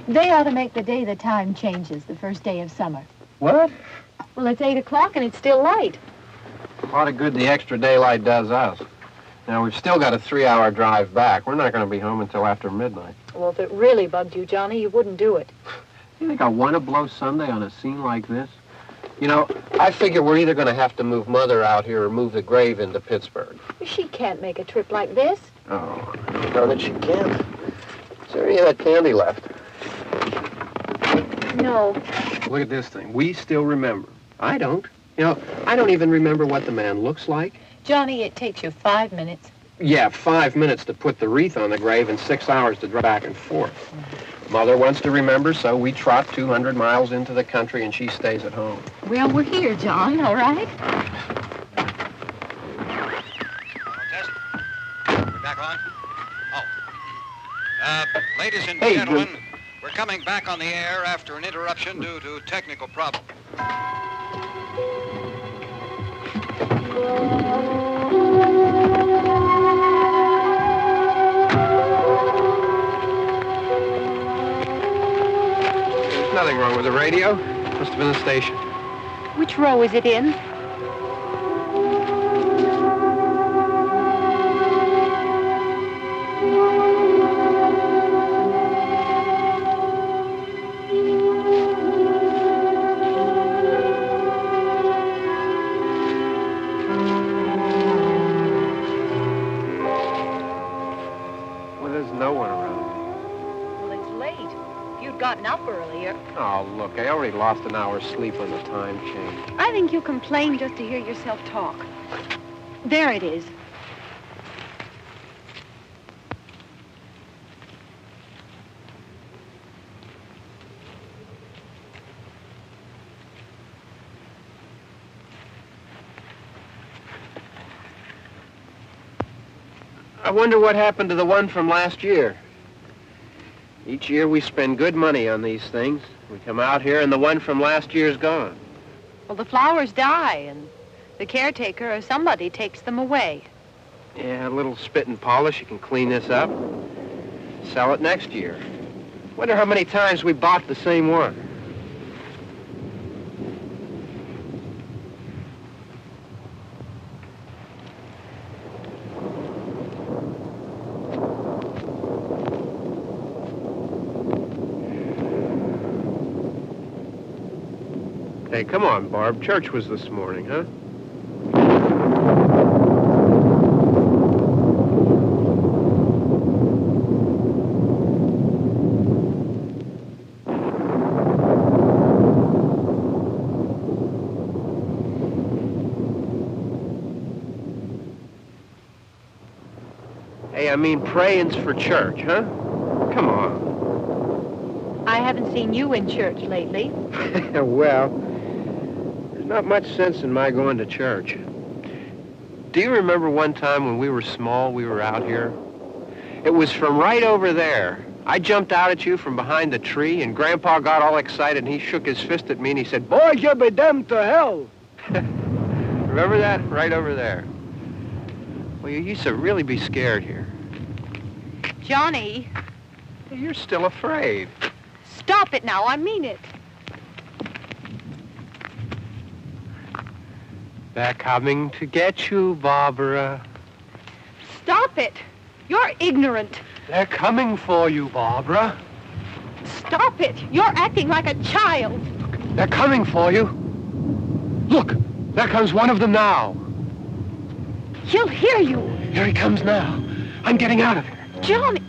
They ought to make the day the time changes, the first day of summer. What? Well, it's 8 o'clock and it's still light. A lot of good the extra daylight does us. Now, we've still got a 3-hour drive back. We're not going to be home until after midnight. Well, if it really bugged you, Johnny, you wouldn't do it. You think I want to blow Sunday on a scene like this? You know, I figure we're either going to have to move Mother out here or move the grave into Pittsburgh. She can't make a trip like this. Oh, I don't know that she can't. Is there any of that candy left? No. Look at this thing. We still remember. I don't. You know, I don't even remember what the man looks like. Johnny, it takes you 5 minutes. Yeah, 5 minutes to put the wreath on the grave and 6 hours to drive back and forth. Mother wants to remember, so we trot 200 miles into the country and she stays at home. Well, we're here, John, all right? Test. We're back on? Oh. Ladies and gentlemen, we're coming back on the air after an interruption due to technical problem. There's nothing wrong with the radio. Must have been the station. Which row is it in? Oh, look, I already lost an hour's sleep on the time change. I think you complain just to hear yourself talk. There it is. I wonder what happened to the one from last year. Each year we spend good money on these things. We come out here and the one from last year's gone. Well, the flowers die and the caretaker or somebody takes them away. Yeah, a little spit and polish. You can clean this up. Sell it next year. Wonder how many times we bought the same one. Hey, come on, Barb. Church was this morning, huh? Hey, I mean, praying's for church, huh? Come on. I haven't seen you in church lately. Well, not much sense in my going to church. Do you remember one time when we were small, we were out here? It was from right over there. I jumped out at you from behind the tree, and Grandpa got all excited, and he shook his fist at me, and he said, "Boys, you'll be damned to hell." Remember that? Right over there. Well, you used to really be scared here. Johnny. You're still afraid. Stop it now. I mean it. They're coming to get you, Barbara. Stop it. You're ignorant. They're coming for you, Barbara. Stop it! You're acting like a child. They're coming for you. Look, there comes one of them now. He'll hear you. Here he comes now. I'm getting out of here. Johnny.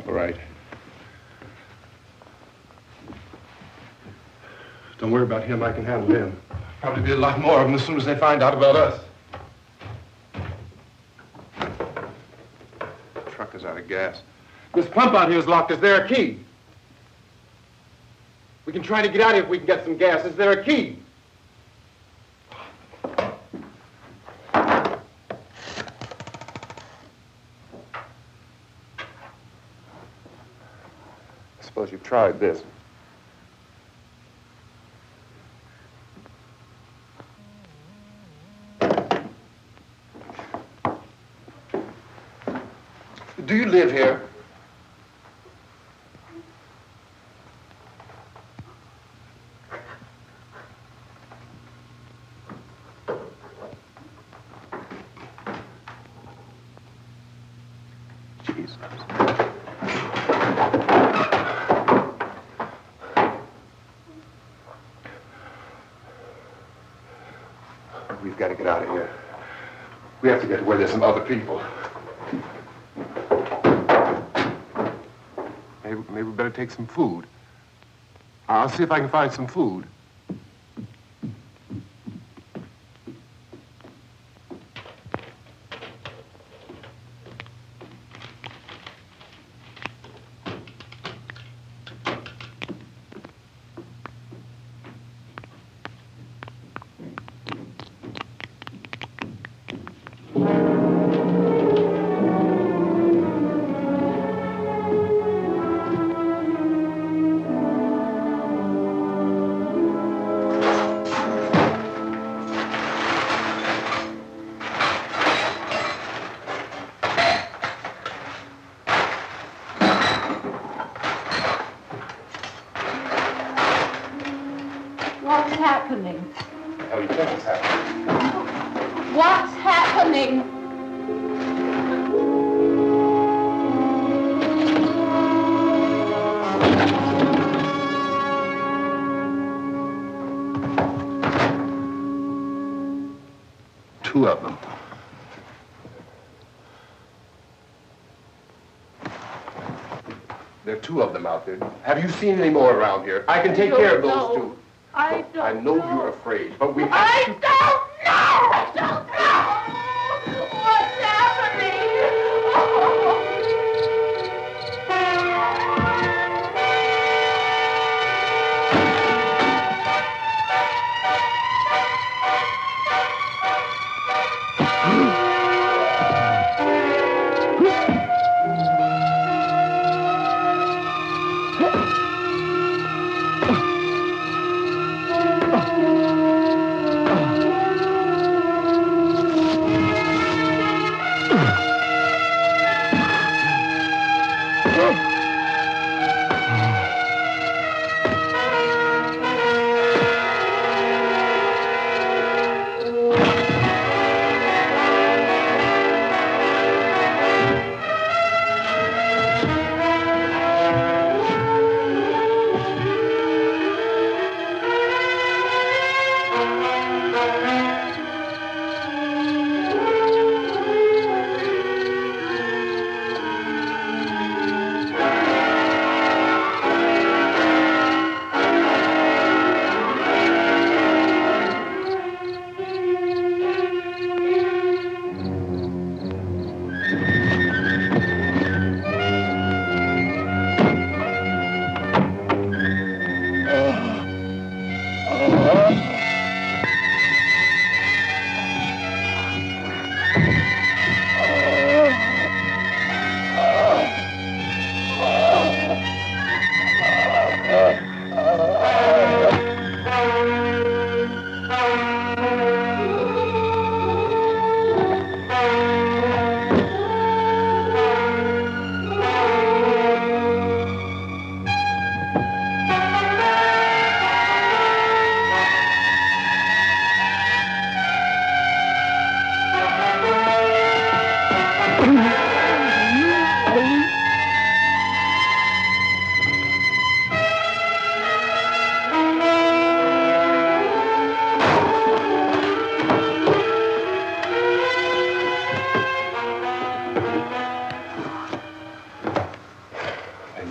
All right. Don't worry about him. I can handle him. Probably be a lot more of them as soon as they find out about us. The truck is out of gas. This pump out here is locked. Is there a key? We can try to get out of here if we can get some gas. Is there a key? I suppose you've tried this. Do you live here? Jesus. We've got to get out of here. We have to get to where there's some other people. Maybe we better take some food. I'll see if I can find some food. Two of them. There are two of them out there. Have you seen any more around here? I can take care of those two. I don't know. I know you're afraid, but we have to... I don't know! I don't know! What's happening?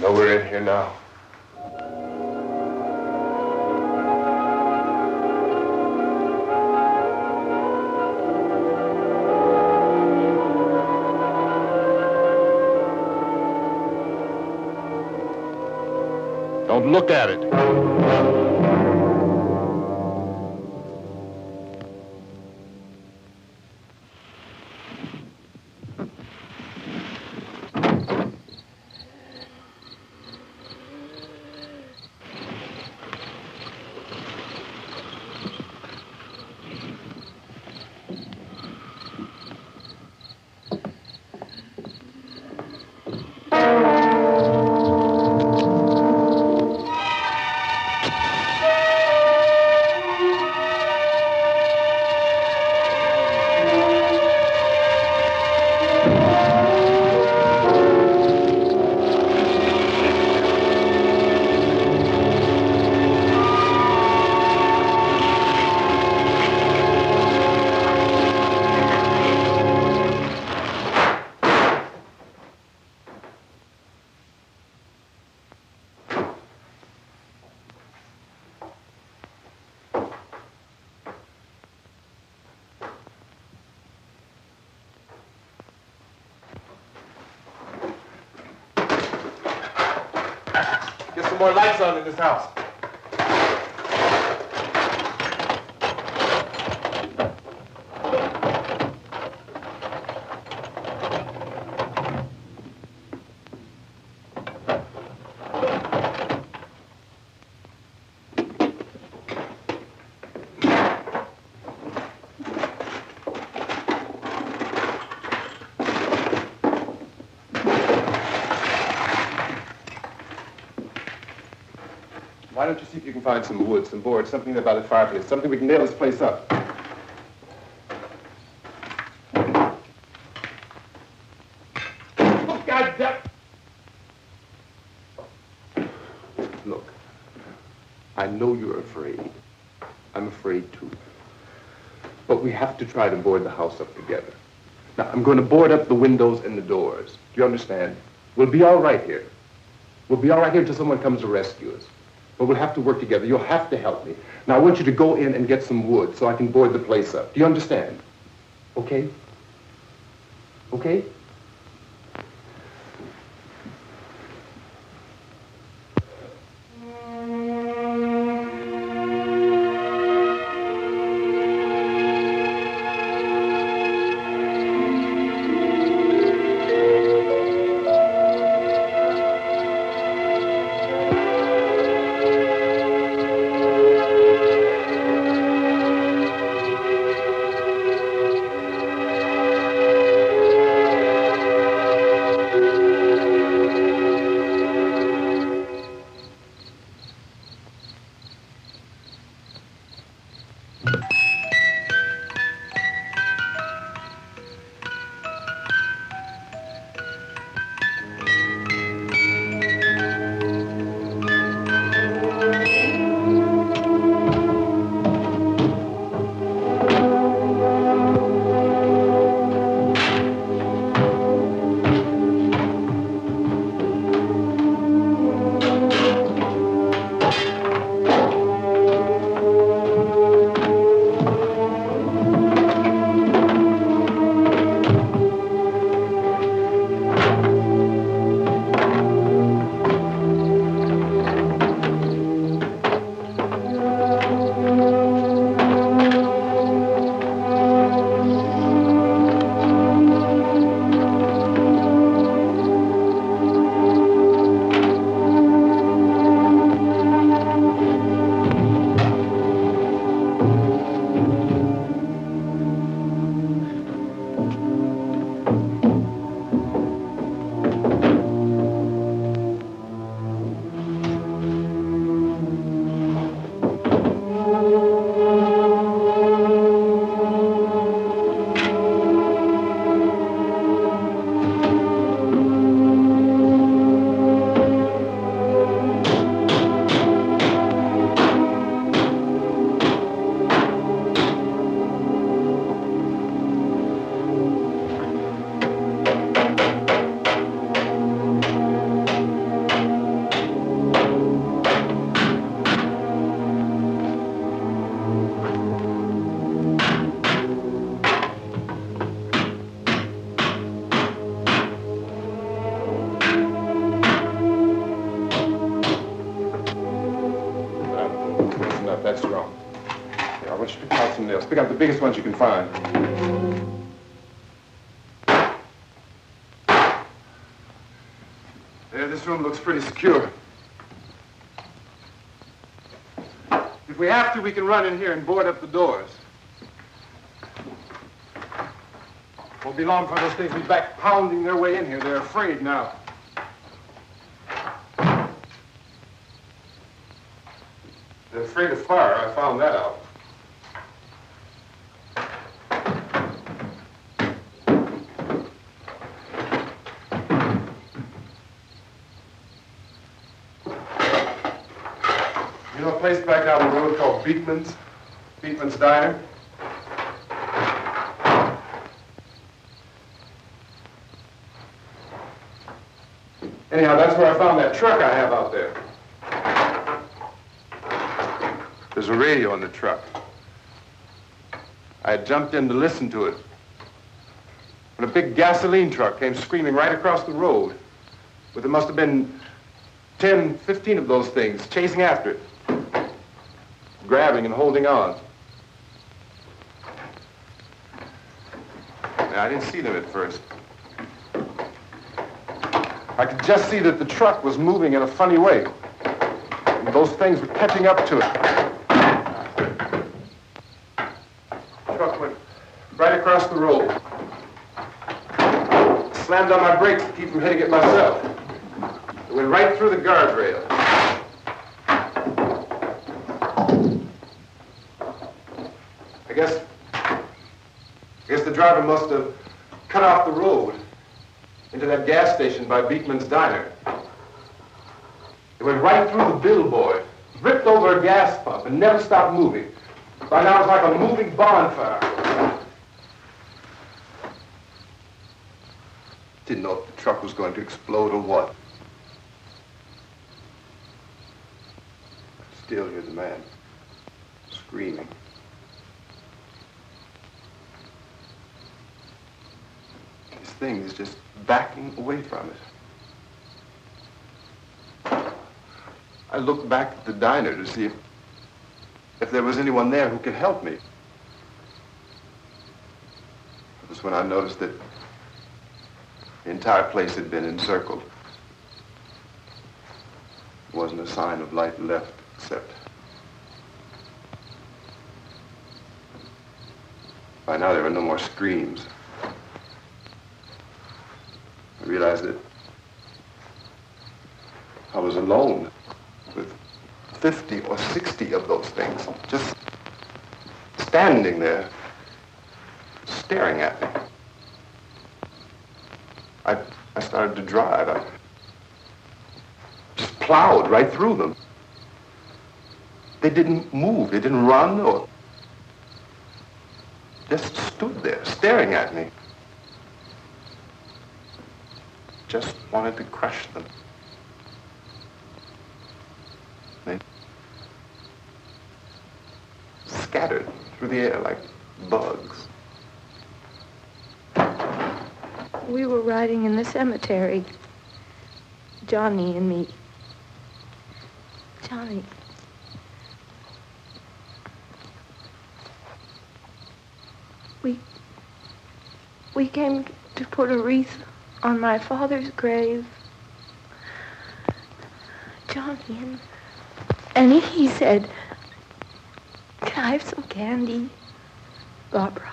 know we're in here now. Don't look at it. Get some more lights on in this house. Why don't you see if you can find some wood, some board, something about the fireplace, something we can nail this place up. Oh, God damn! Look, I know you're afraid. I'm afraid too. But we have to try to board the house up together. Now, I'm going to board up the windows and the doors. Do you understand? We'll be all right here. We'll be all right here until someone comes to rescue us. But we'll have to work together. You'll have to help me. Now, I want you to go in and get some wood so I can board the place up. Do you understand? Okay? Okay? Let's pick up the biggest ones you can find. There, this room looks pretty secure. If we have to, we can run in here and board up the doors. Won't be long for those things to be back pounding their way in here. They're afraid now. They're afraid of fire. I found that out. You know a place back down the road called Beekman's Diner? Anyhow, that's where I found that truck I have out there. There's a radio on the truck. I had jumped in to listen to it when a big gasoline truck came screaming right across the road. But there must have been 10, 15 of those things chasing after it, grabbing and holding on. Now, I didn't see them at first. I could just see that the truck was moving in a funny way. And those things were catching up to it. The truck went right across the road. Slammed on my brakes to keep from hitting it myself. It went right through the guardrail. I guess the driver must have cut off the road into that gas station by Beekman's Diner. It went right through the billboard, ripped over a gas pump, and never stopped moving. By now, it's like a moving bonfire. Didn't know if the truck was going to explode or what. Still hear the man screaming. This thing is just backing away from it. I looked back at the diner to see if there was anyone there who could help me. It was when I noticed that the entire place had been encircled. There wasn't a sign of life left except by now there were no more screams. I realized that I was alone with 50 or 60 of those things, just standing there, staring at me. I started to drive. I just plowed right through them. They didn't move. They didn't run or just stood there, staring at me. Just wanted to crush them. They scattered through the air like bugs. We were riding in the cemetery, Johnny and me. Johnny. We came to put a wreath on my father's grave. Johnny, and he said, "Can I have some candy, Barbara?"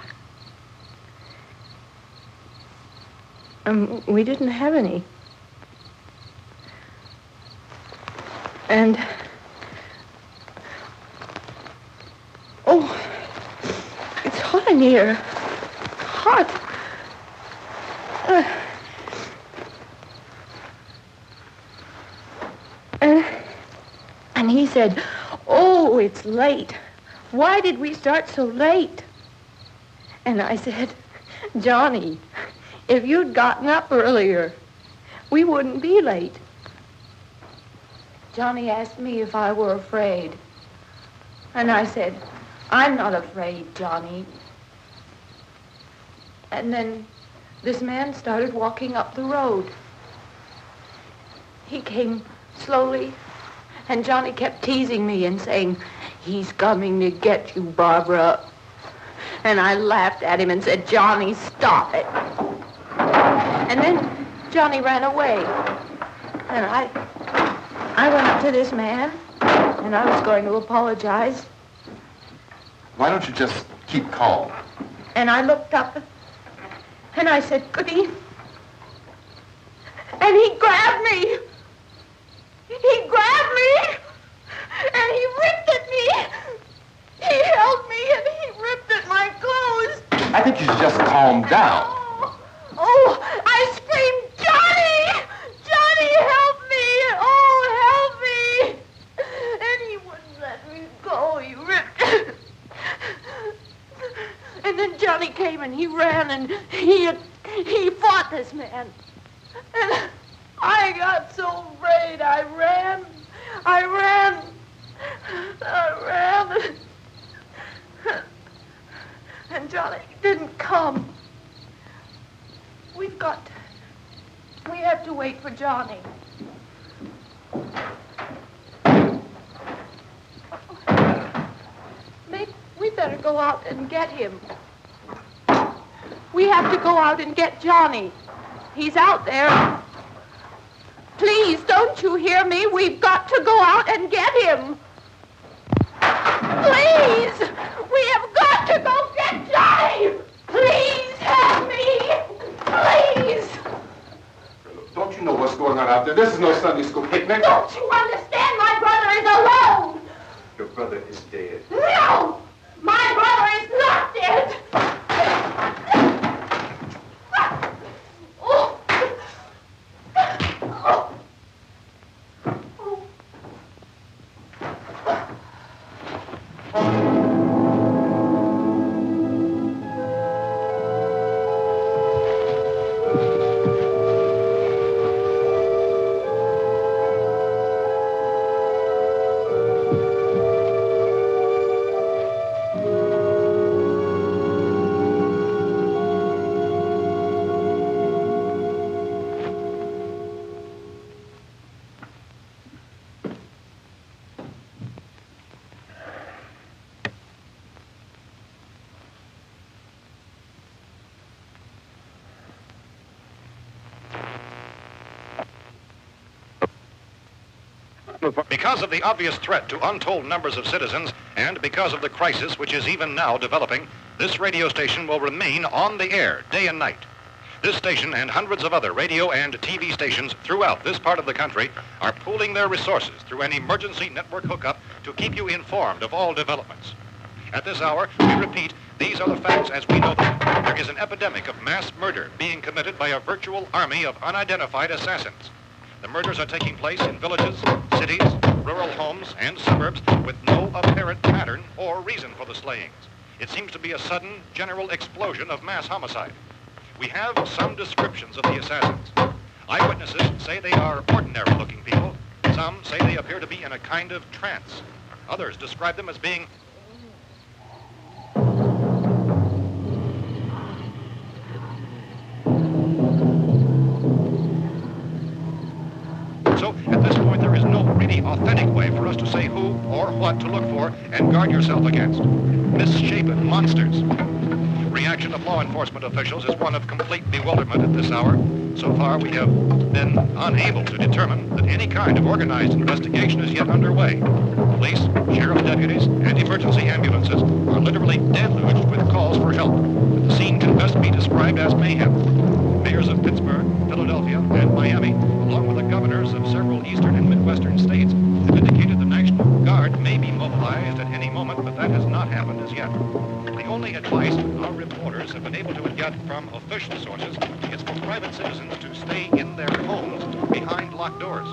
We didn't have any. And, oh, it's hot in here. Hot. And he said, "Oh, it's late. Why did we start so late?" And I said, "Johnny, if you'd gotten up earlier, we wouldn't be late." Johnny asked me if I were afraid. And I said, "I'm not afraid, Johnny." And then this man started walking up the road. He came slowly, and Johnny kept teasing me and saying, "He's coming to get you, Barbara." And I laughed at him and said, Johnny, stop it. And then Johnny ran away. And I went up to this man, and I was going to apologize. Why don't you just keep calm? And I looked up, and I said, Goody. And he grabbed me. He grabbed me, and he ripped at me. He held me, and he ripped at my clothes. I think you should just calm down. Oh, I screamed, Johnny! Johnny, help me! Oh, help me! And he wouldn't let me go. He ripped. And then Johnny came and he ran and he fought this man. And I got so afraid. I ran. And Johnny didn't come. We have to wait for Johnny. We better go out and get him. We have to go out and get Johnny. He's out there. Please, don't you hear me? We've got to go out and get him. Please! We have got to go get Johnny! Please help me! Please! Don't you know what's going on out there? This is no Sunday school picnic. Don't you understand? My brother is alone! Your brother is dead. No! My brother is not dead! Oh. Oh. Because of the obvious threat to untold numbers of citizens, and because of the crisis which is even now developing, this radio station will remain on the air day and night. This station and hundreds of other radio and TV stations throughout this part of the country are pooling their resources through an emergency network hookup to keep you informed of all developments. At this hour, we repeat, these are the facts as we know them. There is an epidemic of mass murder being committed by a virtual army of unidentified assassins. The murders are taking place in villages, cities, rural homes, and suburbs with no apparent pattern or reason for the slayings. It seems to be a sudden, general explosion of mass homicide. We have some descriptions of the assassins. Eyewitnesses say they are ordinary-looking people. Some say they appear to be in a kind of trance. Others describe them as being So, at this point, there is no really authentic way for us to say who or what to look for and guard yourself against. Misshapen monsters. Reaction of law enforcement officials is one of complete bewilderment at this hour. So far, we have been unable to determine that any kind of organized investigation is yet underway. Police, sheriff's deputies, and emergency ambulances are literally deluged with calls for help. The scene can best be described as mayhem. Mayors of Pittsburgh, Philadelphia, and Miami, along with the governors of several eastern and midwestern states, have indicated the National Guard may be mobilized at any moment, but that has not happened as yet. The only advice our reporters have been able to get from official sources is for private citizens to stay in their homes behind locked doors.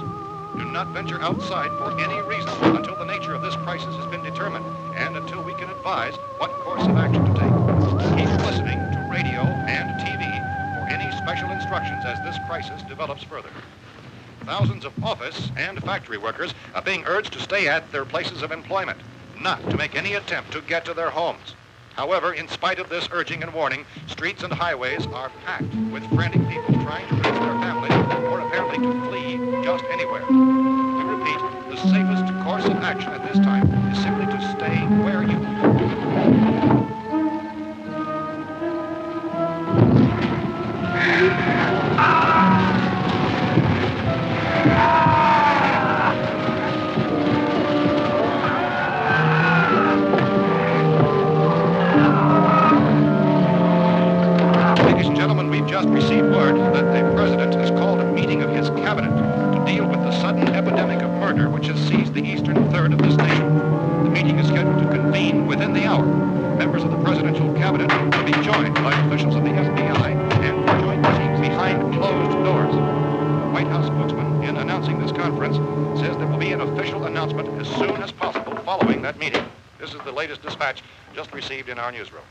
Do not venture outside for any reason until the nature of this crisis has been determined and until we can advise what course of action to take. Keep listening to radio and TV for any special instructions as this crisis develops further. Thousands of office and factory workers are being urged to stay at their places of employment, not to make any attempt to get to their homes. However, in spite of this urging and warning, streets and highways are packed with frantic people trying to reach their families or apparently to flee just anywhere. We repeat, the safest course of action at this time is simply to stay where you are. received word that the president has called a meeting of his cabinet to deal with the sudden epidemic of murder which has seized the eastern third of this nation. The meeting is scheduled to convene within the hour. Members of the presidential cabinet will be joined by officials of the FBI and joint meetings behind closed doors. The White House spokesman, in announcing this conference, says there will be an official announcement as soon as possible following that meeting. This is the latest dispatch just received in our newsroom.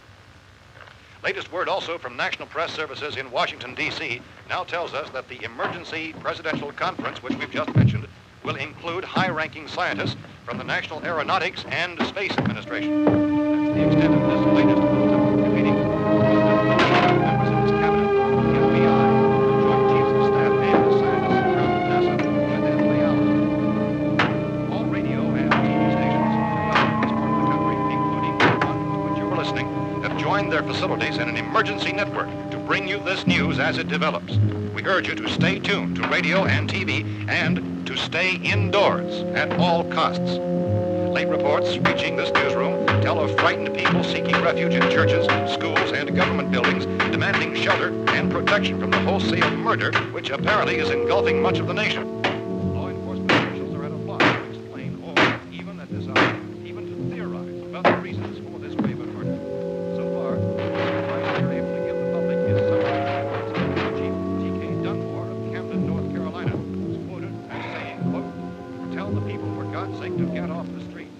Latest word also from National Press Services in Washington, D.C. now tells us that the emergency presidential conference, which we've just mentioned, will include high-ranking scientists from the National Aeronautics and Space Administration. That's the extent of this latest meeting. Members of his cabinet, the FBI, joint chiefs of staff, and the scientists from NASA within the hour. All radio and TV stations throughout this part of the country, including the one to which you're listening, have joined their facilities in an emergency network to bring you this news as it develops. We urge you to stay tuned to radio and TV and to stay indoors at all costs. Late reports reaching this newsroom tell of frightened people seeking refuge in churches, schools, and government buildings, demanding shelter and protection from the wholesale murder which apparently is engulfing much of the nation. Law enforcement officials are at a loss to explain or even at this hour, even to theorize about the reasons for this wave of murder. So far, the advice they're able to give the public is something Chief T.K. Dunmore of Camden, North Carolina, was quoted as saying, quote, "Tell the people, for God's sake, to get off the streets.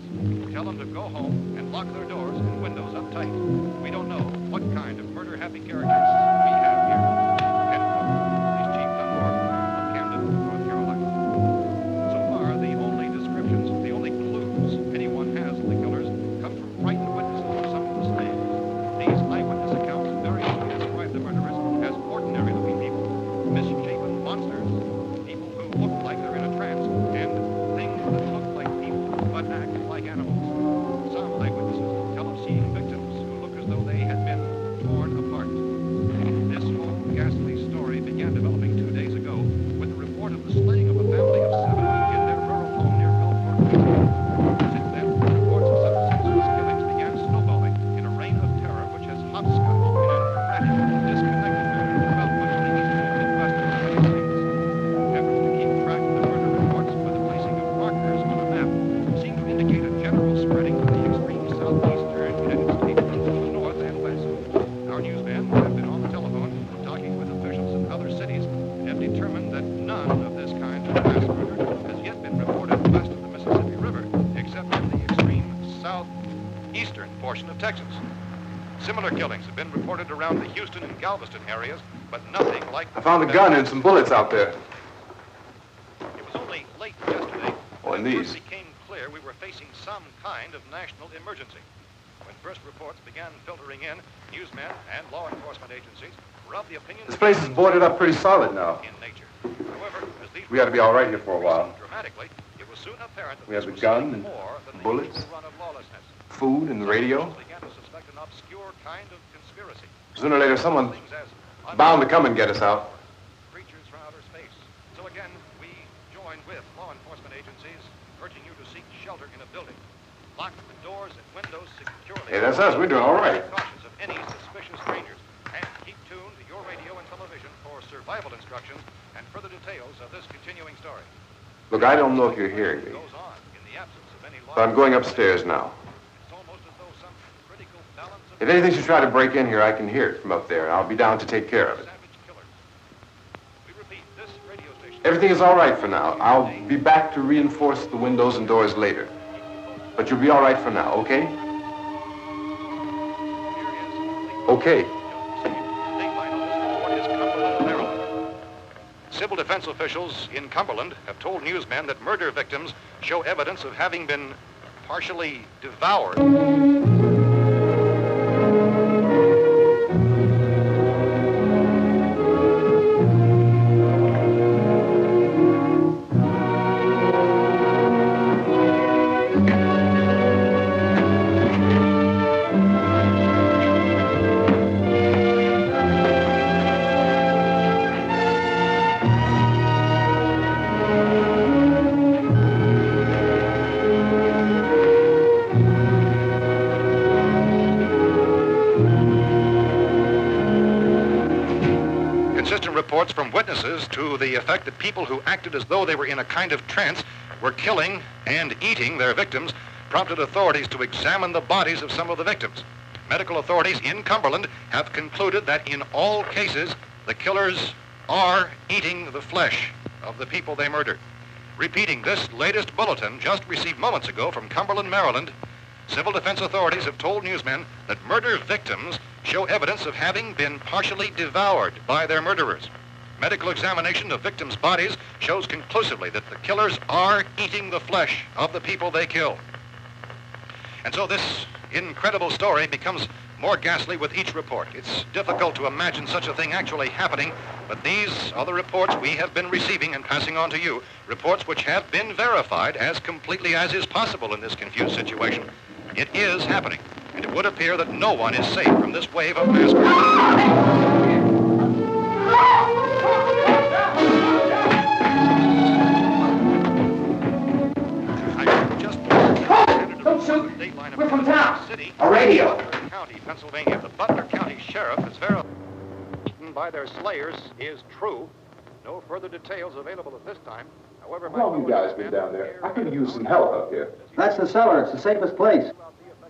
Tell them to go home and lock their doors and windows up tight. We don't know what kind of murder-happy characters we have here." End quote. He's Chief Dunmore of Camden, North Carolina. So far, the only descriptions, the only clues anyone has of the killers come from frightened witnesses of some of the slaves. These eyewitness accounts variously describe the murderers as ordinary-looking people, misshapen monsters, people who look like they're in a trance, and things that look like people but act like animals. Some eyewitnesses tell of seeing victims who look as though they had been torn apart. This whole ghastly story began developing 2 days ago with the report of the slaying of a family of 7 in their rural home near Gulfport, Pennsylvania. Since then, reports of such senseless killings began snowballing in a reign of terror which has hopscotched in an erratic, disconnected manner throughout much of the eastern and midwestern United States. Efforts to keep track of the murder reports by the placing of markers on a map seem to indicate a general spreading of the extreme southeastern United States to the north and west. Our newsmen have been on the telephone talking with officials in other cities and have determined that none of this kind of mass murder has yet been reported west of the Mississippi River, except in the extreme southeastern portion of Texas. Similar killings have been reported around the Houston and Galveston areas, but nothing like the... I found a gun and some bullets out there. It was only late yesterday Oh, and when it these. first became clear we were facing some kind of national emergency. When first reports began filtering in, newsmen and law enforcement agencies were of the opinion... This place is boarded up pretty solid now. ...in nature. However, as these We ought to be all right here for a while. dramatically, it was soon apparent that We have this the was gun something and more than the bullets. usual run of lawlessness. Food and the radio. Officials began to suspect an obscure kind of conspiracy. Sooner or later, someone's Things as bound to come and get us out. creatures from outer space. So again, we join with law enforcement agencies, urging you to seek shelter in a building. Lock the doors and windows securely. Hey, that's us. We're doing all right. Cautious of any suspicious strangers. And keep tuned to your radio and television for survival instructions and further details of this continuing story. Look, I don't know if you're hearing me, Goes on in the absence of any law. but I'm going upstairs now. It's almost as though some critical balance of If anything should try to break in here, I can hear it from up there. I'll be down to take care of it. savage killers. We repeat, this radio station... Everything is all right for now. I'll be back to reinforce the windows and doors later. But you'll be all right for now, okay? Okay. Civil defense officials in Cumberland have told newsmen that murder victims show evidence of having been partially devoured. inconsistent reports from witnesses to the effect that people who acted as though they were in a kind of trance were killing and eating their victims prompted authorities to examine the bodies of some of the victims. Medical authorities in Cumberland have concluded that in all cases, the killers are eating the flesh of the people they murdered. Repeating this latest bulletin just received moments ago from Cumberland, Maryland, civil defense authorities have told newsmen that murder victims show evidence of having been partially devoured by their murderers. Medical examination of victims' bodies shows conclusively that the killers are eating the flesh of the people they kill. And so this incredible story becomes more ghastly with each report. It's difficult to imagine such a thing actually happening, but these are the reports we have been receiving and passing on to you, reports which have been verified as completely as is possible in this confused situation. It is happening, and it would appear that no one is safe from this wave of mass murder. Don't shoot! We're from town. A radio. County, Pennsylvania. The Butler County Sheriff has verified by their slayers is true. No further details available at this time. However, how long you guys been down there? I could use some help up here. That's the cellar. It's the safest place.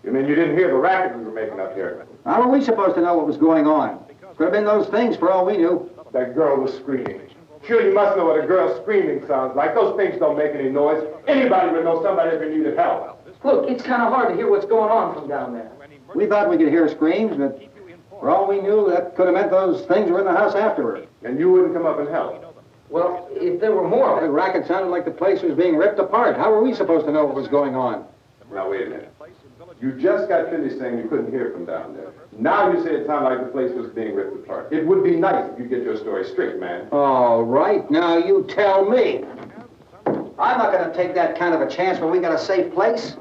You mean you didn't hear the racket we were making up here? How were we supposed to know what was going on? Could have been those things for all we knew. That girl was screaming. Sure, you must know what a girl screaming sounds like. Those things don't make any noise. Anybody would know somebody ever needed help. Look, it's kind of hard to hear what's going on from down there. We thought we could hear screams, but for all we knew, that could have meant those things were in the house afterward. And you wouldn't come up and help? Well, if there were more... The racket sounded like the place was being ripped apart. How were we supposed to know what was going on? Now, wait a minute. You just got finished saying you couldn't hear from down there. Now you say it sounded like the place was being ripped apart. It would be nice if you get your story straight, man. All right, now you tell me. I'm not going to take that kind of a chance when we got a safe place.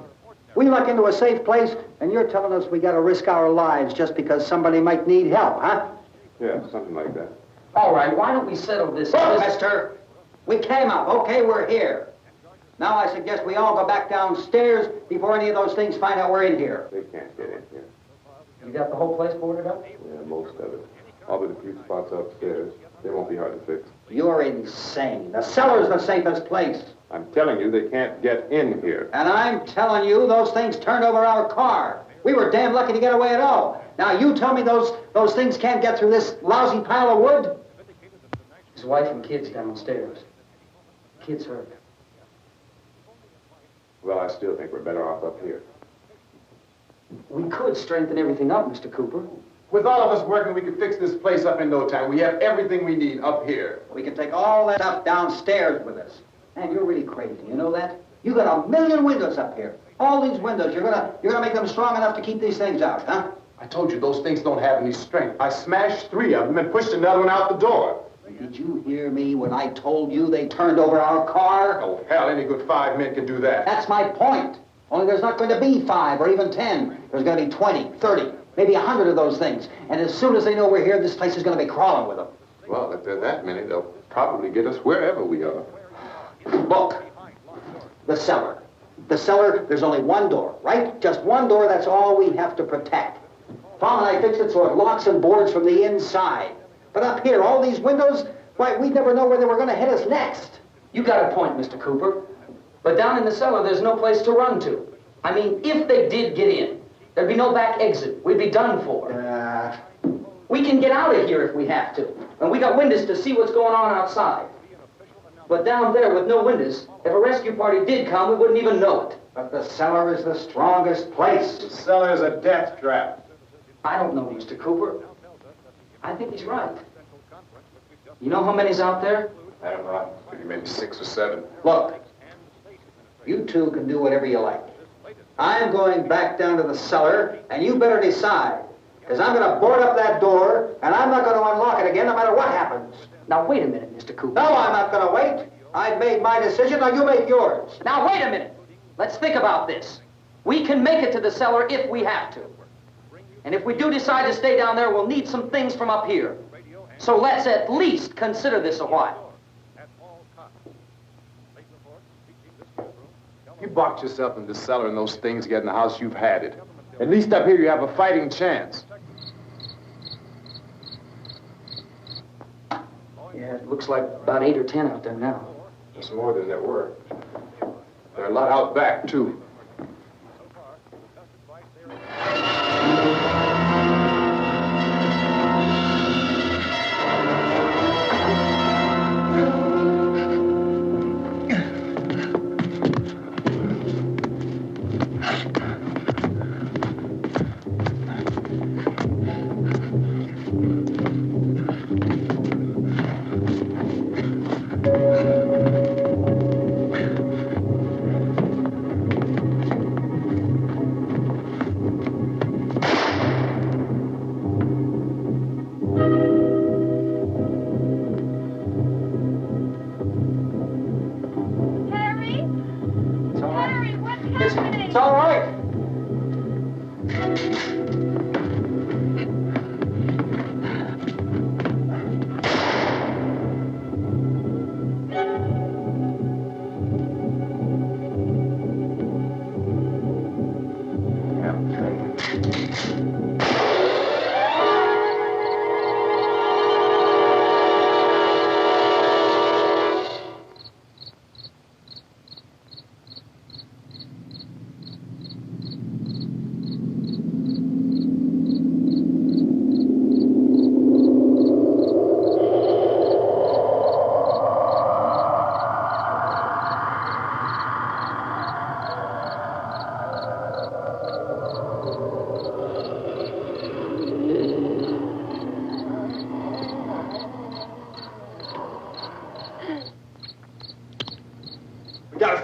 We luck into a safe place, and you're telling us we got to risk our lives just because somebody might need help, huh? Yeah, something like that. All right, why don't we settle this? Look, mister, we came up. Okay, we're here. Now I suggest we all go back downstairs before any of those things find out we're in here. They can't get in here. You got the whole place boarded up? Yeah, most of it. All but a few spots upstairs. They won't be hard to fix. You're insane. The cellar's the safest place. I'm telling you, they can't get in here. And I'm telling you, those things turned over our car. We were damn lucky to get away at all. Now you tell me those things can't get through this lousy pile of wood? His wife and kids downstairs. Kids hurt. Well, I still think we're better off up here. We could strengthen everything up, Mr. Cooper. With all of us working, we could fix this place up in no time. We have everything we need up here. We can take all that stuff downstairs with us. Man, you're really crazy, you know that? You got 1 million windows up here. All these windows, you're gonna make them strong enough to keep these things out, huh? I told you those things don't have any strength. I smashed 3 of them and pushed another one out the door. Did you hear me when I told you they turned over our car? Oh, hell, any good 5 men can do that. That's my point. Only there's not going to be 5 or even 10. There's going to be 20, 30, maybe 100 of those things. And as soon as they know we're here, this place is going to be crawling with them. Well, if there are that many, they'll probably get us wherever we are. Look, the cellar. The cellar, there's only one door, right? Just one door, that's all we have to protect. Tom and I fixed it so it locks and boards from the inside. But up here, all these windows, why, we'd never know where they were going to hit us next. You got a point, Mr. Cooper. But down in the cellar, there's no place to run to. I mean, if they did get in, there'd be no back exit. We'd be done for. We can get out of here if we have to. And we got windows to see what's going on outside. But down there with no windows, if a rescue party did come, we wouldn't even know it. But the cellar is the strongest place. The cellar is a death trap. I don't know, Mr. Cooper. I think he's right. You know how many's out there? I don't know. Maybe 6 or 7. Look, you two can do whatever you like. I'm going back down to the cellar, and you better decide. Because I'm going to board up that door, and I'm not going to unlock it again no matter what happens. Now, wait a minute, Mr. Cooper. No, I'm not going to wait. I've made my decision, now you make yours. Now, wait a minute. Let's think about this. We can make it to the cellar if we have to. And if we do decide to stay down there, we'll need some things from up here. So let's at least consider this a while. You box yourself in the cellar and those things get in the house, you've had it. At least up here you have a fighting chance. Yeah, it looks like about 8 or 10 out there now. There's more than there were. There are a lot out back, too.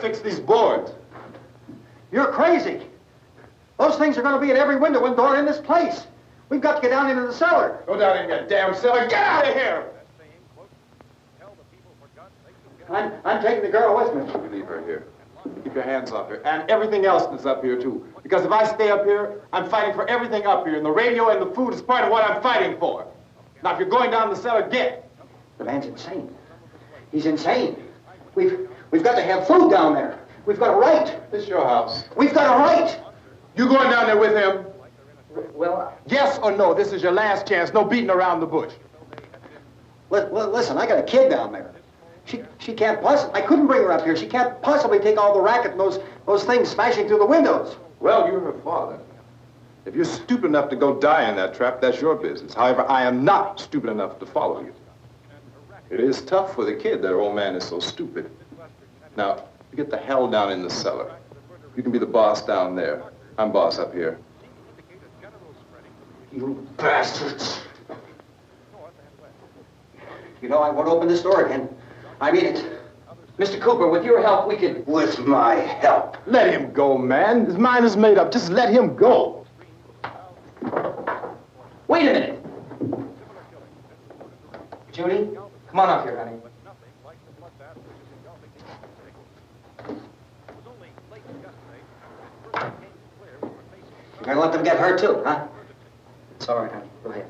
Fix these boards. You're crazy. Those things are going to be at every window and door in this place. We've got to get down into the cellar. Go down in your damn cellar. Get out of here! I'm taking the girl with me. You leave her here. Keep your hands off her. And everything else that's up here, too. Because if I stay up here, I'm fighting for everything up here. And the radio and the food is part of what I'm fighting for. Now, if you're going down the cellar, get. The man's insane. He's insane. We've got to have food down there. We've got a right. This is your house. We've got a right. You going down there with him? Well, yes or no? This is your last chance. No beating around the bush. Listen, I got a kid down there. She can't possibly. I couldn't bring her up here. She can't possibly take all the racket and those things smashing through the windows. Well, you're her father. If you're stupid enough to go die in that trap, that's your business. However, I am not stupid enough to follow you. It is tough for the kid that her old man is so stupid. Now, you get the hell down in the cellar. You can be the boss down there. I'm boss up here. You bastards. You know, I won't open this door again. I mean it. Mr. Cooper, with your help, we could... With my help? Let him go, man. His mind is made up. Just let him go. Wait a minute. Judy, come on up here, honey. You're gonna let them get hurt too, huh? It's all right, honey. Go ahead.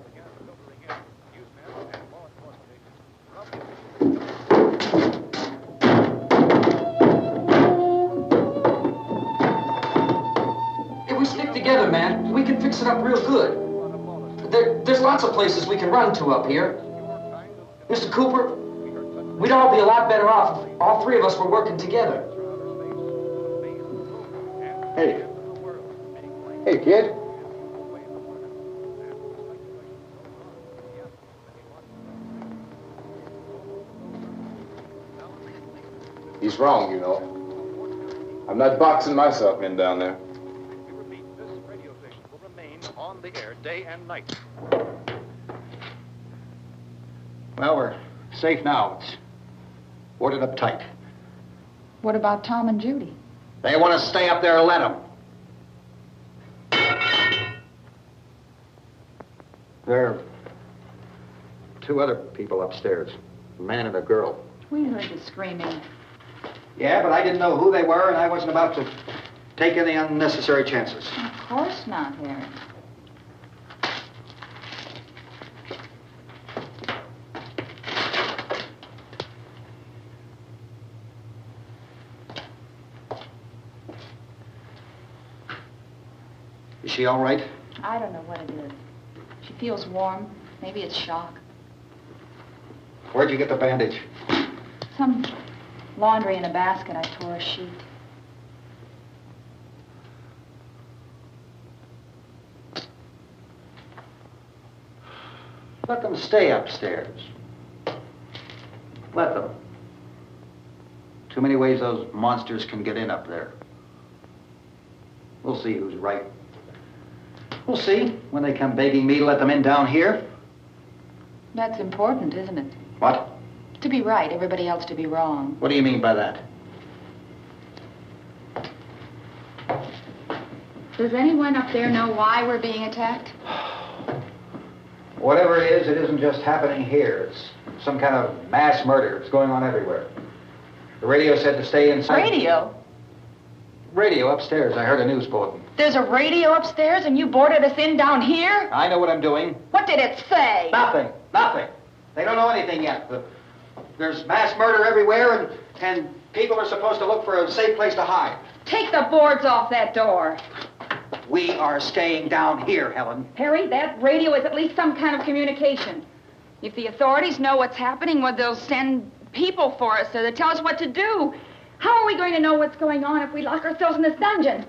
If we stick together, man, we can fix it up real good. There's lots of places we can run to up here. Mr. Cooper, we'd all be a lot better off if all three of us were working together. Hey. Hey, kid. He's wrong, you know. I'm not boxing myself in down there. We repeat, this radio station will remain on the air day and night. Well, we're safe now. It's boarded up tight. What about Tom and Judy? They want to stay up there and let them. There are two other people upstairs, a man and a girl. We heard the screaming. Yeah, but I didn't know who they were, and I wasn't about to take any unnecessary chances. Of course not, Harry. Is she all right? I don't know what it is. She feels warm. Maybe it's shock. Where'd you get the bandage? Some laundry in a basket. I tore a sheet. Let them stay upstairs. Let them. Too many ways those monsters can get in up there. We'll see who's right. We'll see when they come begging me to let them in down here. That's important, isn't it? What? To be right, everybody else to be wrong. What do you mean by that? Does anyone up there know why we're being attacked? Whatever it is, it isn't just happening here. It's some kind of mass murder. It's going on everywhere. The radio said to stay inside. Radio? Radio upstairs. I heard a news bulletin. There's a radio upstairs and you boarded us in down here? I know what I'm doing. What did it say? Nothing. Nothing. They don't know anything yet. There's mass murder everywhere, and people are supposed to look for a safe place to hide. Take the boards off that door. We are staying down here, Helen. Harry, that radio is at least some kind of communication. If the authorities know what's happening, well, they'll send people for us so they tell us what to do. How are we going to know what's going on if we lock ourselves in this dungeon?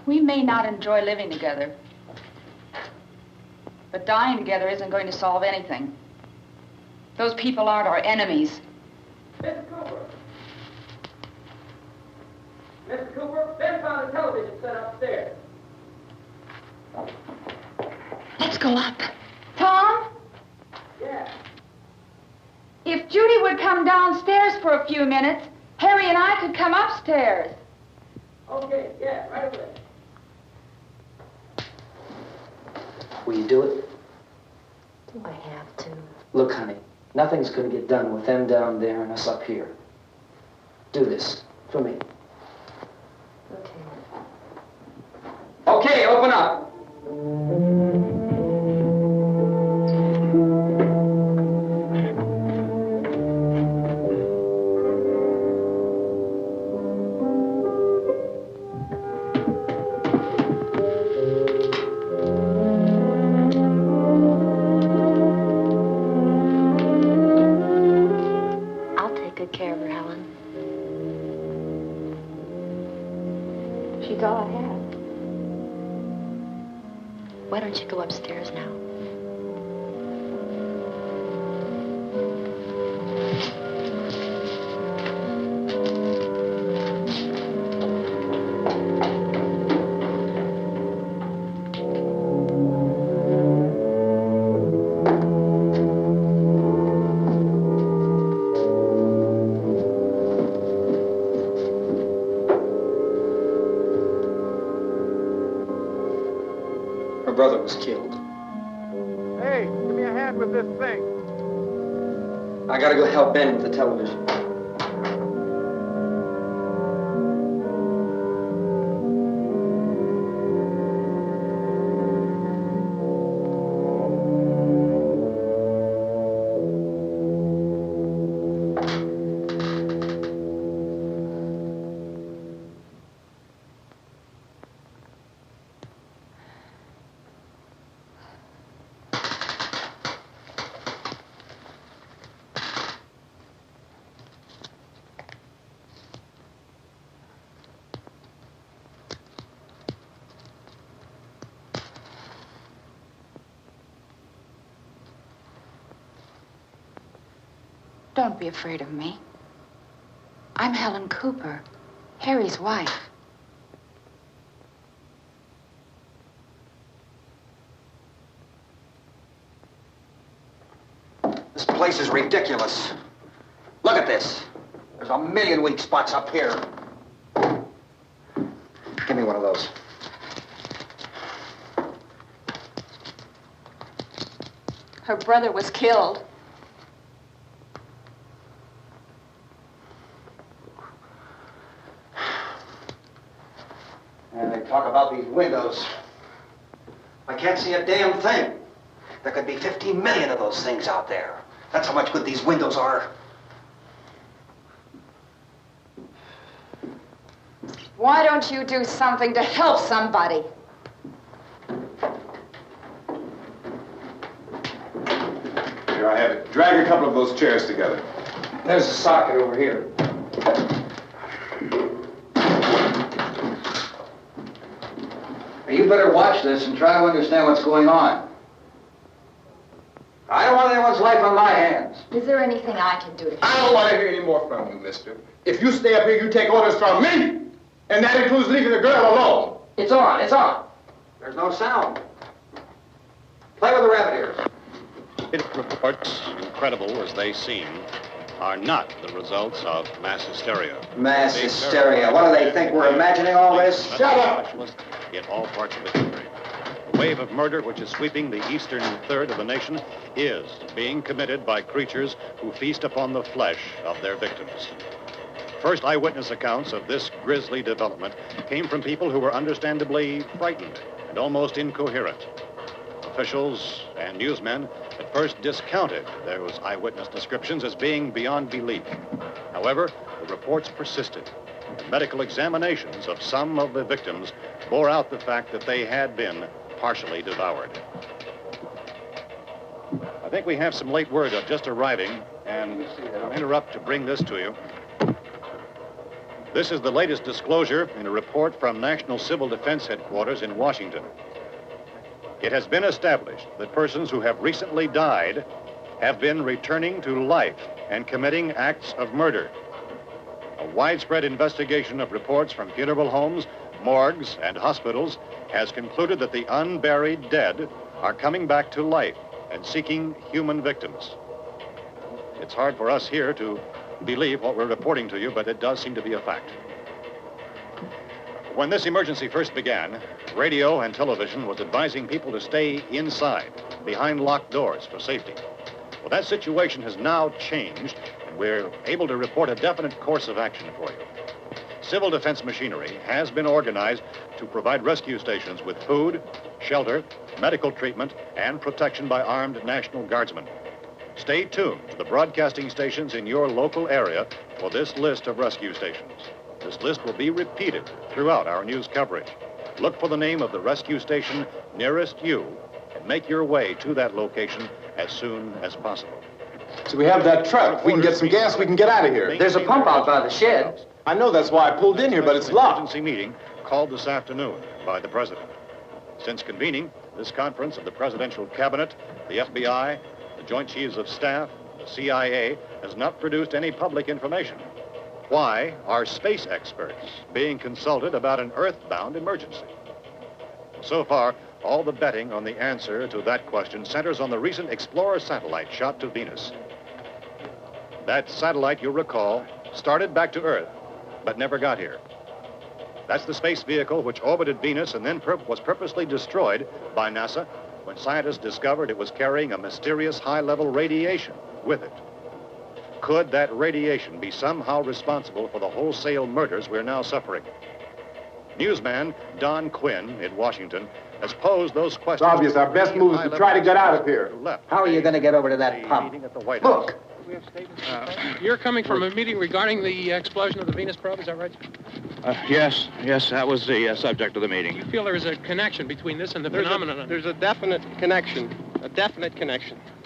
We may not enjoy living together, but dying together isn't going to solve anything. Those people aren't our enemies. Mr. Cooper! Mr. Cooper, Ben found a television set upstairs. Let's go up. Tom? Yeah. If Judy would come downstairs for a few minutes, Harry and I could come upstairs. Okay, yeah, right away. Will you do it? Do I have to? Look, honey, nothing's going to get done with them down there and us up here. Do this for me. Okay. Okay, open up. Why don't you go upstairs now? Brother was killed. Hey, give me a hand with this thing. I gotta go help Ben with the television. Don't be afraid of me. I'm Helen Cooper, Harry's wife. This place is ridiculous. Look at this. There's a million weak spots up here. Give me one of those. Her brother was killed. And they talk about these windows. I can't see a damn thing. There could be 15 million of those things out there. That's how much good these windows are. Why don't you do something to help somebody? Here, I have it. Drag a couple of those chairs together. There's a socket over here. You better watch this and try to understand what's going on. I don't want anyone's life on my hands. Is there anything I can do to I don't want to hear any more from you, mister. If you stay up here, you take orders from me. And that includes leaving the girl alone. It's on, it's on. There's no sound. Play with the rabbit ears. Reports, incredible as they seem, are not the results of mass hysteria. Mass hysteria. What do they think? We're imagining all this? Shut up! In all parts of the country. The wave of murder which is sweeping the eastern third of the nation is being committed by creatures who feast upon the flesh of their victims. First eyewitness accounts of this grisly development came from people who were understandably frightened and almost incoherent. Officials and newsmen at first discounted those eyewitness descriptions as being beyond belief. However, the reports persisted. The medical examinations of some of the victims bore out the fact that they had been partially devoured. I think we have some late word just arriving, and I'll interrupt to bring this to you. This is the latest disclosure in a report from National Civil Defense Headquarters in Washington. It has been established that persons who have recently died have been returning to life and committing acts of murder. A widespread investigation of reports from funeral homes, morgues, and hospitals has concluded that the unburied dead are coming back to life and seeking human victims. It's hard for us here to believe what we're reporting to you, but it does seem to be a fact. When this emergency first began, radio and television was advising people to stay inside, behind locked doors for safety. Well, that situation has now changed, and we're able to report a definite course of action for you. Civil defense machinery has been organized to provide rescue stations with food, shelter, medical treatment, and protection by armed National Guardsmen. Stay tuned to the broadcasting stations in your local area for this list of rescue stations. This list will be repeated throughout our news coverage. Look for the name of the rescue station nearest you and make your way to that location as soon as possible. So we have that truck. If we can get some gas, we can get out of here. There's a pump out by the shed. I know, that's why I pulled in here, but it's locked. Emergency meeting called this afternoon by the president. Since convening this conference of the presidential cabinet, the FBI, the Joint Chiefs of Staff, the CIA has not produced any public information. Why are space experts being consulted about an earthbound emergency? So far, all the betting on the answer to that question centers on the recent Explorer satellite shot to Venus. That satellite, you'll recall, started back to Earth, but never got here. That's the space vehicle which orbited Venus and then was purposely destroyed by NASA when scientists discovered it was carrying a mysterious high-level radiation with it. Could that radiation be somehow responsible for the wholesale murders we're now suffering? Newsman Don Quinn in Washington has posed those questions. It's obvious our best move is to try to get out of here. How are you going to get over to that pump? Look. You're coming from a meeting regarding the explosion of the Venus probe, is that right? Yes, that was the subject of the meeting. You feel there is a connection between this and the phenomenon? There's a definite connection.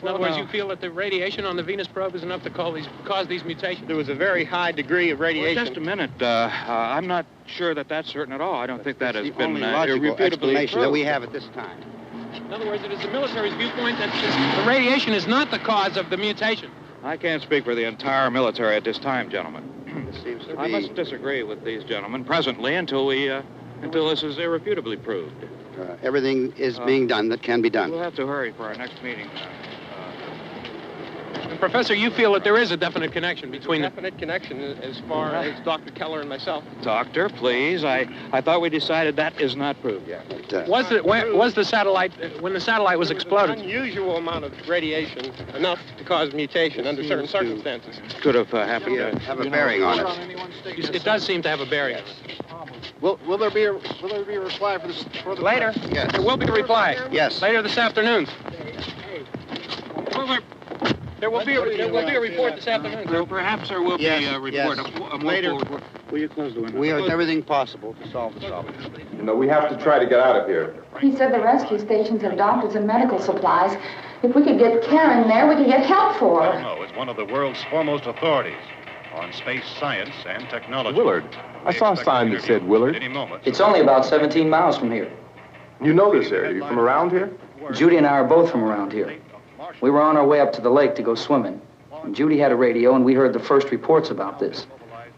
In other words, you feel that the radiation on the Venus probe is enough to cause these mutations? There was a very high degree of radiation. Well, just a minute. I'm not sure that that's certain at all. I don't think that has been logical explanation proved. that we have at this time. In other words, it is the military's viewpoint that the radiation is not the cause of the mutation. I can't speak for the entire military at this time, gentlemen. This seems to I must disagree with these gentlemen presently until this is irrefutably proved. Everything is being done that can be done. We'll have to hurry for our next meeting. And Professor, you feel that there is a definite connection between Definite connection as far as Dr. Keller and myself. Doctor, please. I thought we decided that is not proved yet. Was the satellite, when the satellite was exploded? An unusual amount of radiation, enough to cause mutation under certain circumstances. Could have happened. Have a bearing on it. It does seem to have a bearing. Will there be a reply for the later? Yes. There will be a reply. Yes. Later this afternoon. There will be a report this afternoon. Well, perhaps there will be a report. Later. Will you close the window? We are doing everything possible to solve the problem. You know, we have to try to get out of here. He said the rescue stations have doctors and medical supplies. If we could get care in there, we could get help for her. No, it's one of the world's foremost authorities on space science and technology. Willard. I saw a sign that said Willard. Any moment. It's only about 17 miles from here. You know this area. You from around here? Judy and I are both from around here. We were on our way up to the lake to go swimming. And Judy had a radio, and we heard the first reports about this.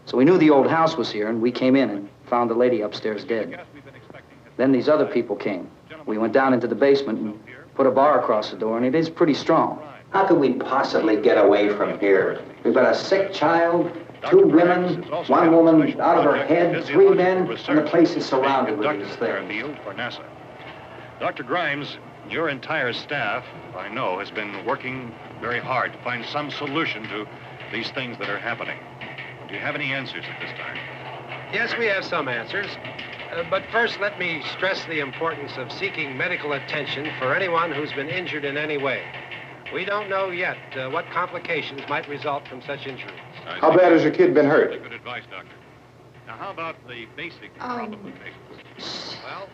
So we knew the old house was here, and we came in and found the lady upstairs dead. Then these other people came. We went down into the basement and put a bar across the door, and it is pretty strong. How could we possibly get away from here? We've got a sick child, 2 women, 1 woman out of her head, 3 men, and the place is surrounded with these things. For NASA. Dr. Grimes, your entire staff, I know, has been working very hard to find some solution to these things that are happening. Do you have any answers at this time? Yes, we have some answers. But first, let me stress the importance of seeking medical attention for anyone who's been injured in any way. We don't know yet what complications might result from such injuries. How bad has your kid been hurt? Good advice, Doctor. Now, how about the basic problem of patients? Well,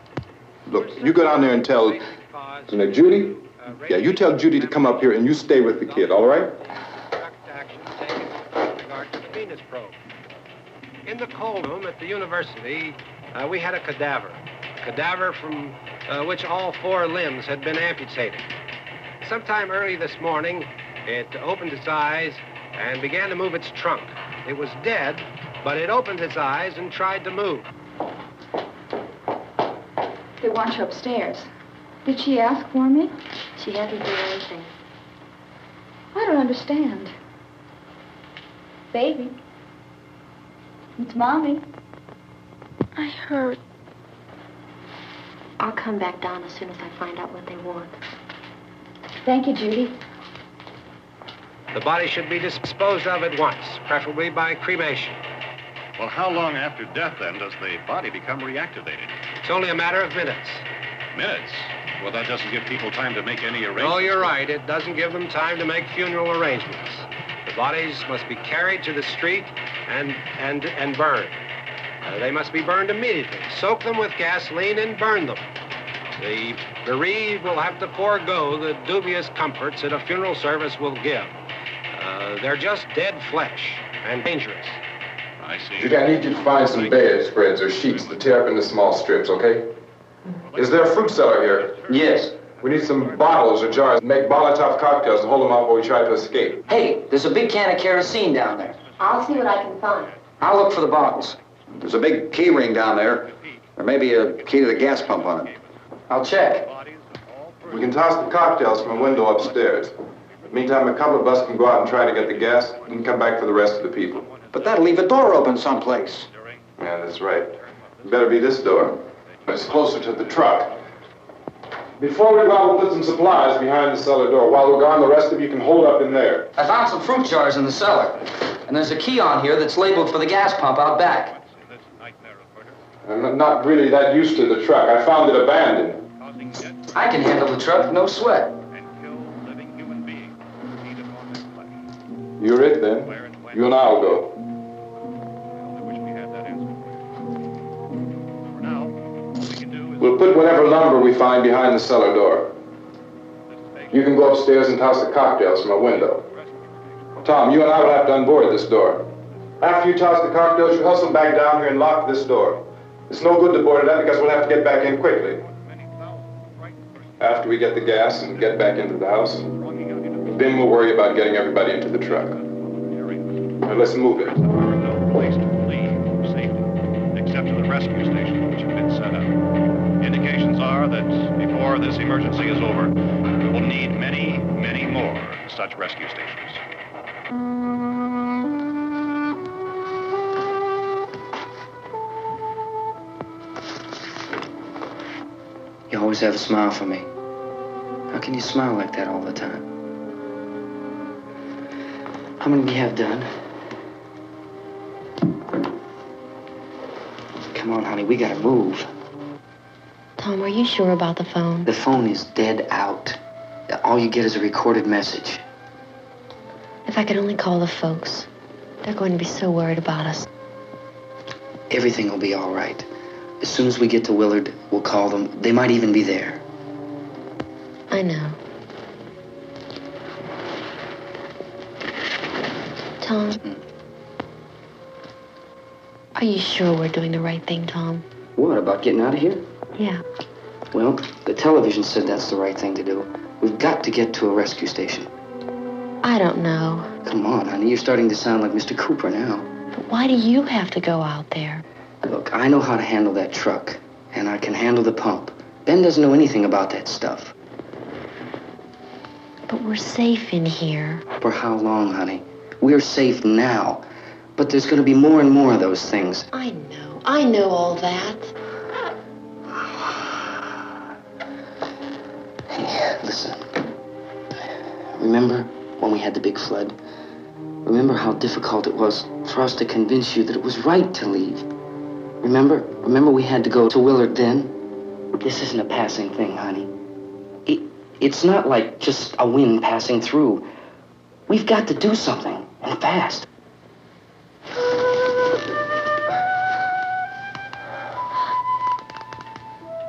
Look, you go down there and tell, Judy? Yeah, you tell Judy to come up here and you stay with the kid, all right? Action taken with regard to the Venus probe. In the cold room at the university, we had a cadaver from which all 4 limbs had been amputated. Sometime early this morning, it opened its eyes and began to move its trunk. It was dead, but it opened its eyes and tried to move. They want you upstairs. Did she ask for me? She hasn't done anything. I don't understand. Baby. It's Mommy. I heard. I'll come back down as soon as I find out what they want. Thank you, Judy. The body should be disposed of at once, preferably by cremation. well, how long after death, then, does the body become reactivated? It's only a matter of minutes. Minutes? Well, that doesn't give people time to make any arrangements. Oh, you're right. It doesn't give them time to make funeral arrangements. The bodies must be carried to the street and burned. They must be burned immediately. Soak them with gasoline and burn them. The bereaved will have to forego the dubious comforts that a funeral service will give. They're just dead flesh and dangerous. I see. Judy, I need you to find some bedspreads or sheets to tear up into small strips, okay? Is there a fruit cellar here? Yes. We need some bottles or jars. Make Molotov cocktails and hold them out while we try to escape. Hey, there's a big can of kerosene down there. I'll see what I can find. I'll look for the bottles. There's a big key ring down there. There may be a key to the gas pump on it. I'll check. We can toss the cocktails from a window upstairs. Meantime, a couple of us can go out and try to get the gas and come back for the rest of the people. But that'll leave a door open someplace. Yeah, that's right. It better be this door. It's closer to the truck. Before we go out, we'll put some supplies behind the cellar door. While we're gone, the rest of you can hold up in there. I found some fruit jars in the cellar. And there's a key on here that's labeled for the gas pump out back. I'm not really that used to the truck. I found it abandoned. I can handle the truck, no sweat. You're it, then. You and I'll go. We'll put whatever lumber we find behind the cellar door. You can go upstairs and toss the cocktails from a window. Tom, you and I will have to unboard this door. After you toss the cocktails, you hustle back down here and lock this door. It's no good to board it up because we'll have to get back in quickly. After we get the gas and get back into the house, then we'll worry about getting everybody into the truck. Now let's move it. No place to flee for safety, except to the rescue station which have been set up. Indications are that before this emergency is over, we will need many, many more such rescue stations. You always have a smile for me. How can you smile like that all the time? How many do you have done? Come on, honey, we gotta move. Tom, are you sure about the phone? The phone is dead out. All you get is a recorded message. If I could only call the folks. They're going to be so worried about us. Everything will be all right. As soon as we get to Willard, we'll call them. They might even be there. I know. Tom? Are you sure we're doing the right thing, Tom? What, about getting out of here? Yeah. Well, the television said that's the right thing to do. We've got to get to a rescue station. I don't know. Come on, honey. You're starting to sound like Mr. Cooper now. But why do you have to go out there? Look, I know how to handle that truck, and I can handle the pump. Ben doesn't know anything about that stuff. But we're safe in here. For how long, honey? We're safe now. But there's going to be more and more of those things. I know. I know all that. Hey, listen. Remember when we had the big flood? Remember how difficult it was for us to convince you that it was right to leave? Remember we had to go to Willard then? This isn't a passing thing, honey. It's not like just a wind passing through. We've got to do something, and fast.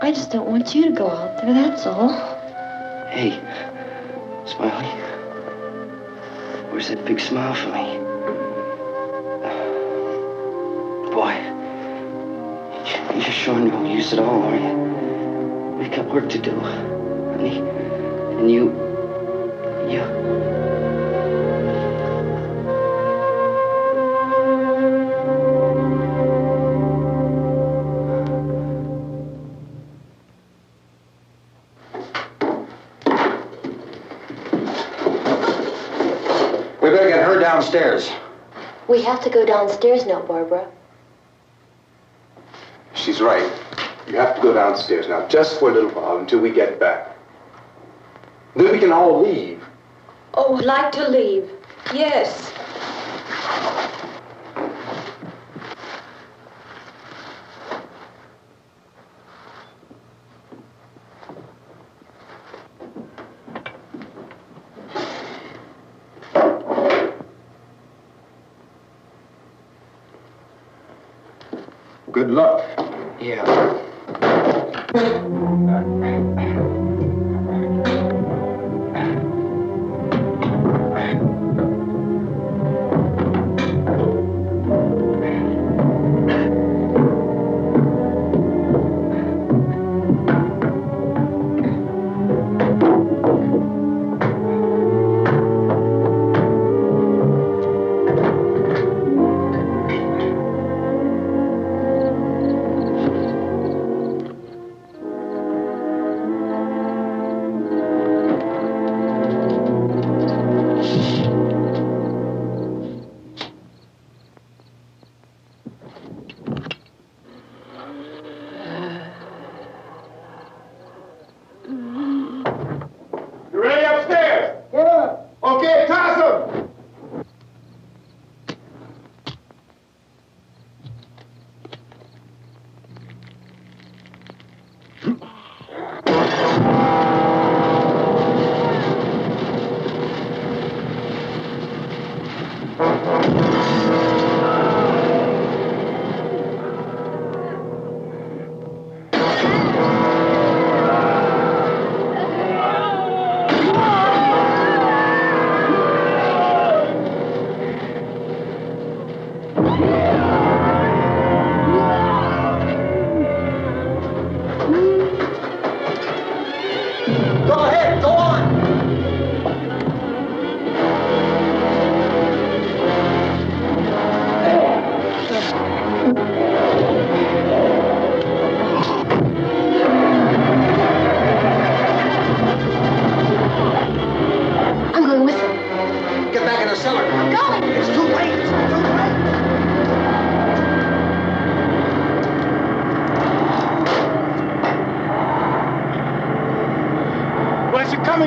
I just don't want you to go out there, that's all. Hey, Smiley. Where's that big smile for me? Boy, you're sure no use at all, are you? We've got work to do, honey. And you... We better get her downstairs. We have to go downstairs now, Barbara. She's right. You have to go downstairs now, just for a little while, until we get back. Then we can all leave. Oh, I'd like to leave. Yes. Good luck. Yeah.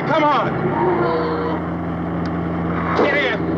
Come on! Get in!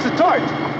the torch!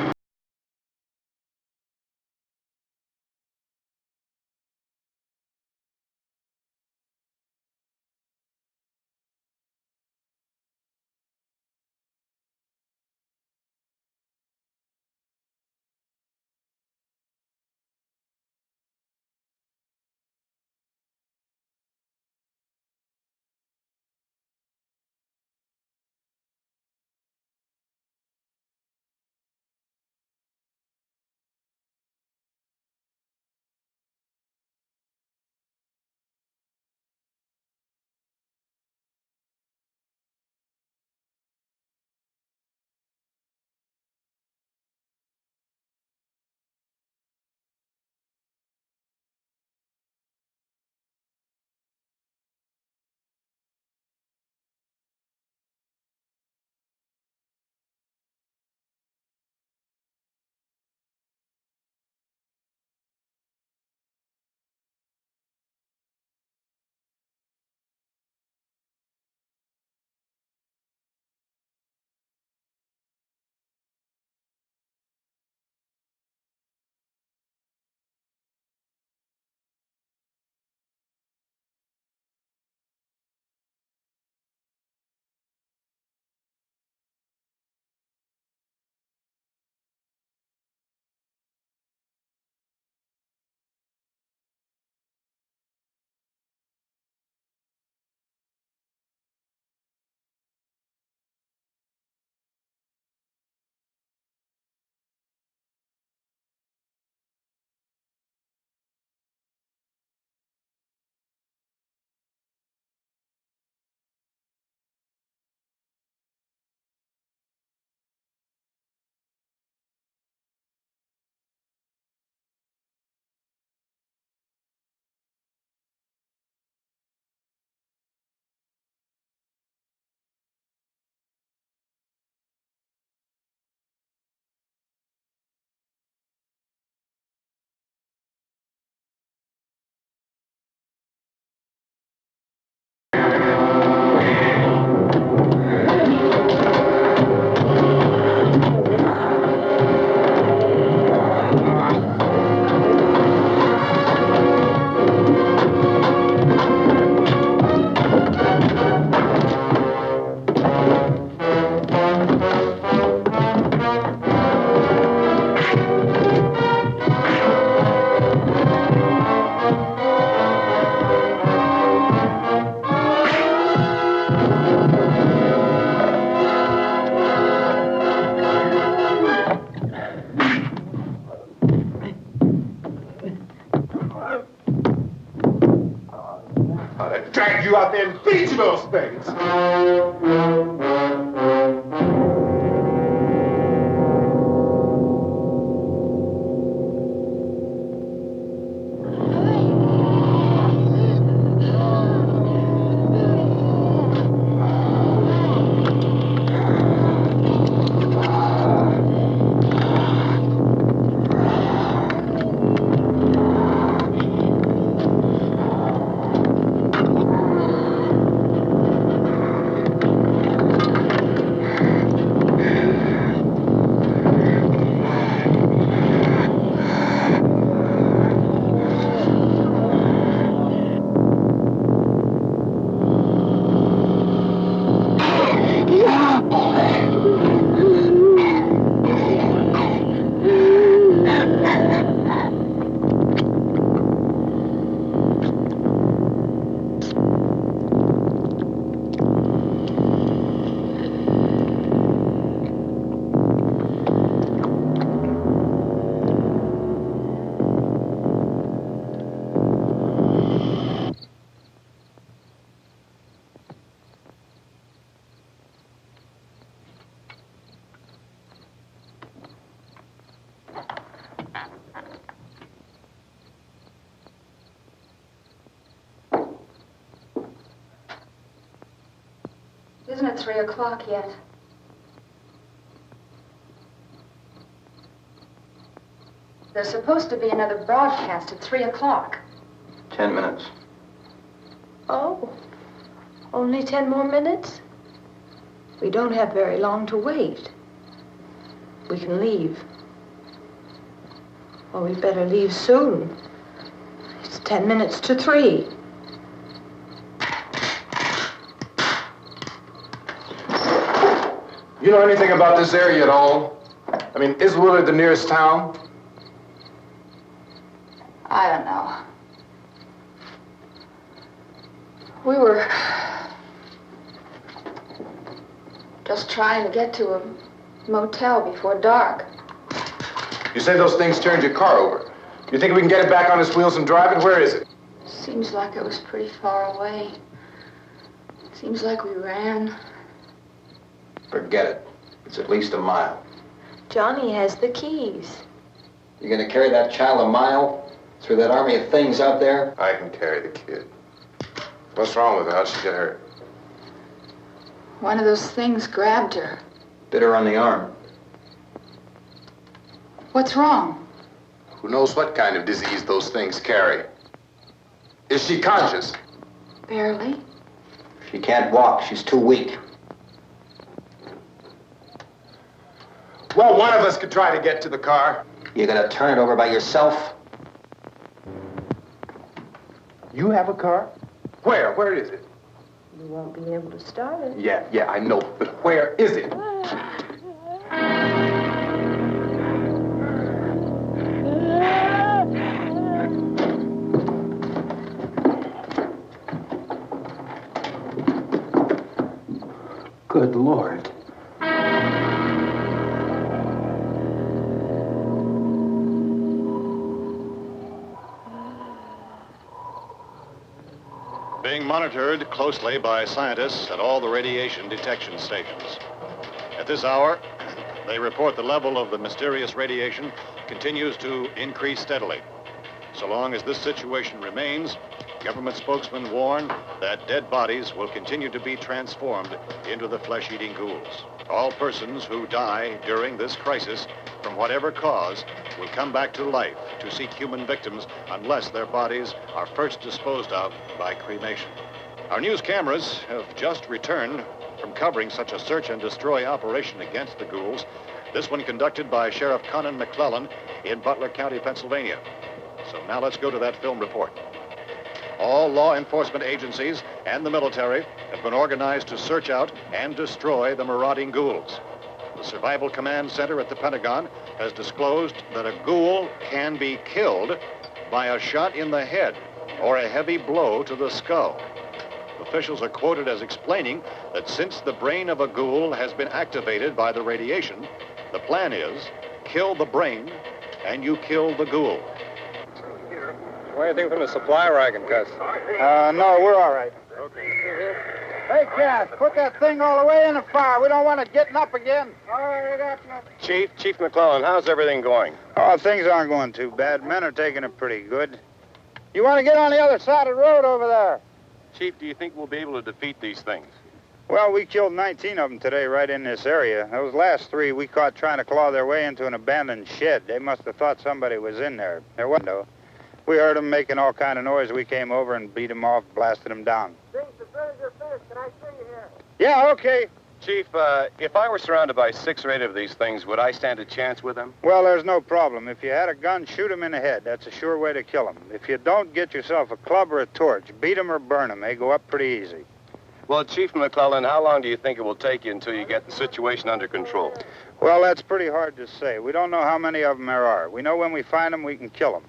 Drag you out there and feed you those things. Isn't it 3 o'clock yet? There's supposed to be another broadcast at 3 o'clock. 10 minutes. Oh, only 10 more minutes? We don't have very long to wait. we can leave. Well, we'd better leave soon. It's 10 minutes to 3. You know anything about this area at all? I mean, is Willard the nearest town? I don't know. We were just trying to get to a motel before dark. You say those things turned your car over. You think we can get it back on its wheels and drive it? Where is it? Seems like it was pretty far away. Seems like we ran. Forget it. It's at least a mile. Johnny has the keys. You gonna carry that child a mile through that army of things out there? I can carry the kid. What's wrong with her? How'd she get hurt? One of those things grabbed her. Bit her on the arm. What's wrong? Who knows what kind of disease those things carry? Is she conscious? Barely. She can't walk. She's too weak. Well, one of us could try to get to the car. You gonna turn it over by yourself? You have a car? Where? Where is it? You won't be able to start it. Yeah, I know. But where is it? Good Lord. Being monitored closely by scientists at all the radiation detection stations. At this hour, they report the level of the mysterious radiation continues to increase steadily. So long as this situation remains, government spokesmen warn that dead bodies will continue to be transformed into the flesh-eating ghouls. All persons who die during this crisis, from whatever cause, will come back to life to seek human victims unless their bodies are first disposed of by cremation. Our news cameras have just returned from covering such a search and destroy operation against the ghouls, this one conducted by Sheriff Conan McClellan in Butler County, Pennsylvania. So now let's go to that film report. All law enforcement agencies and the military have been organized to search out and destroy the marauding ghouls. The Survival Command Center at the Pentagon has disclosed that a ghoul can be killed by a shot in the head or a heavy blow to the skull. Officials are quoted as explaining that since the brain of a ghoul has been activated by the radiation, the plan is kill the brain and you kill the ghoul. Anything from the supply wagon, Cuz? No, we're all right. Okay. Hey, Cass, put that thing all the way in the fire. We don't want it getting up again. All right, up. Chief McClellan, how's everything going? Oh, things aren't going too bad. Men are taking it pretty good. You want to get on the other side of the road over there? Chief, do you think we'll be able to defeat these things? Well, we killed 19 of them today right in this area. Those last 3 we caught trying to claw their way into an abandoned shed. They must have thought somebody was in there. There wasn't, though. We heard them making all kind of noise. We came over and beat them off, blasted them down. Things as good as your fist. Can I see you here? Yeah, okay. Chief, if I were surrounded by 6 or 8 of these things, would I stand a chance with them? Well, there's no problem. If you had a gun, shoot them in the head. That's a sure way to kill them. If you don't, get yourself a club or a torch. Beat them or burn them. They go up pretty easy. Well, Chief McClellan, how long do you think it will take you until you get the situation under control? Well, that's pretty hard to say. We don't know how many of them there are. We know when we find them, we can kill them.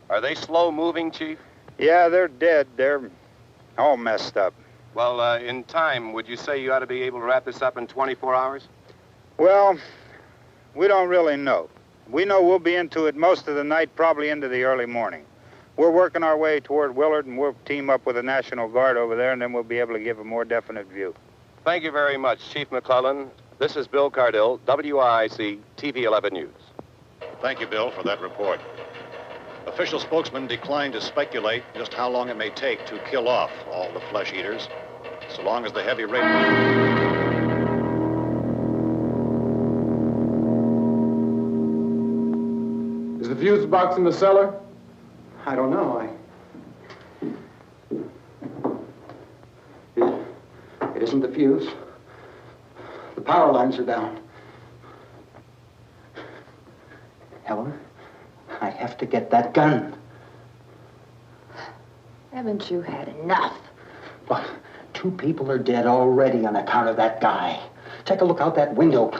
Are they slow-moving, Chief? Yeah, they're dead. They're all messed up. Well, in time, would you say you ought to be able to wrap this up in 24 hours? Well, we don't really know. We know we'll be into it most of the night, probably into the early morning. We're working our way toward Willard, and we'll team up with the National Guard over there, and then we'll be able to give a more definite view. Thank you very much, Chief McClellan. This is Bill Cardille, WIC TV 11 News. Thank you, Bill, for that report. Official spokesman declined to speculate just how long it may take to kill off all the flesh eaters, so long as the heavy rain... Is the fuse box in the cellar? I don't know. It isn't the fuse. The power lines are down. Helen, I have to get that gun. Haven't you had enough? But 2 people are dead already on account of that guy. Take a look out that window.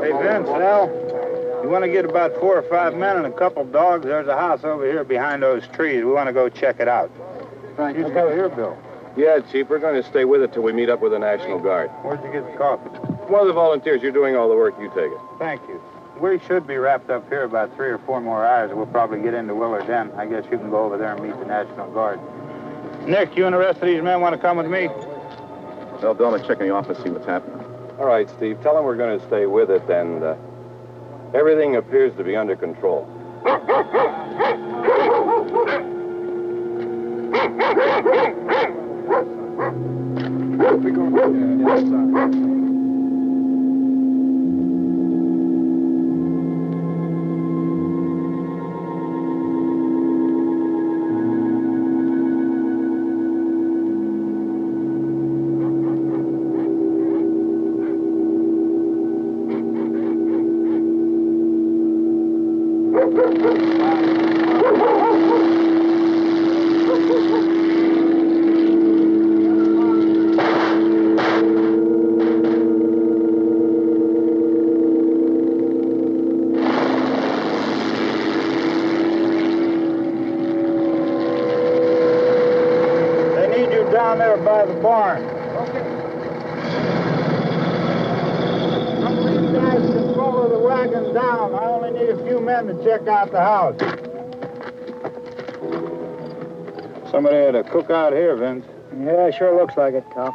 Hey, Vince, Al, you want to get about 4 or 5 men and a couple dogs? There's a house over here behind those trees. We want to go check it out. Right. You stay here, Bill. Yeah, Chief, we're going to stay with it till we meet up with the National Guard. Where'd you get the coffee? One of the volunteers, you're doing all the work, you take it. Thank you. We should be wrapped up here about 3 or 4 more hours. We'll probably get into Willard then. I guess you can go over there and meet the National Guard. Nick, you and the rest of these men want to come with me? Well, Bill, let's check in the office, see what's happening. All right, Steve, tell them we're going to stay with it, and everything appears to be under control. We go outside. Down there by the barn. Okay. Some of these guys can follow the wagon down. I only need a few men to check out the house. Somebody had a cookout here, Vince. Yeah, it sure looks like it, Carl.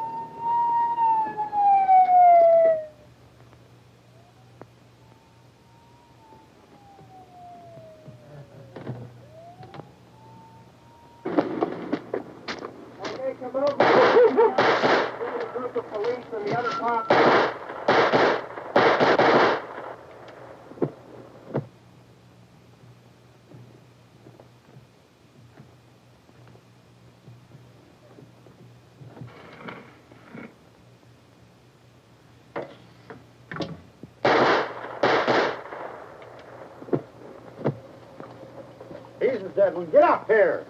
Get up here.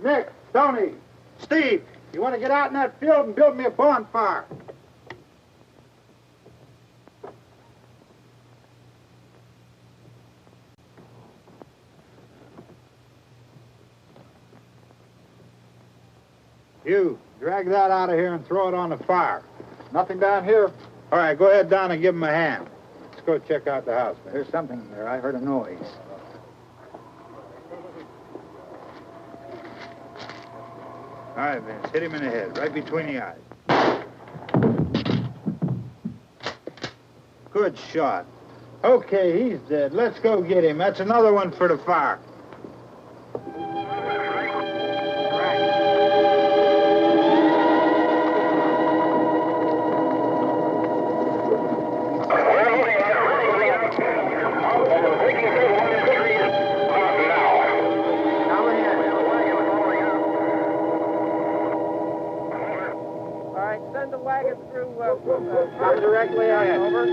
Nick, Tony, Steve, you want to get out in that field and build me a bonfire? You, drag that out of here and throw it on the fire. Nothing down here? All right, go ahead down and give him a hand. Let's go check out the house. There's something there. I heard a noise. All right, Vince, hit him in the head, right between the eyes. Good shot. Okay, he's dead. Let's go get him. That's another one for the fire. Come directly out, over.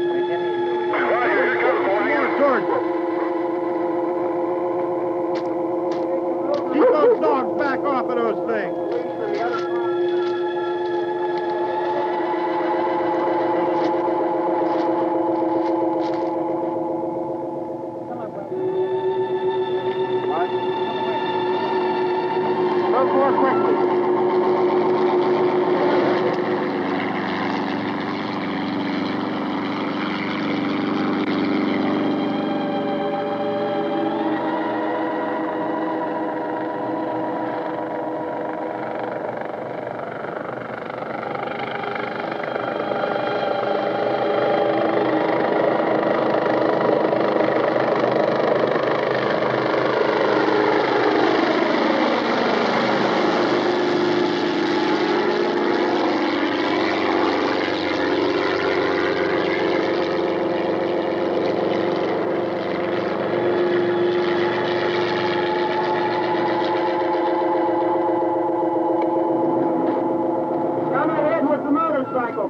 Keep those dogs back off of those things. Move more quickly.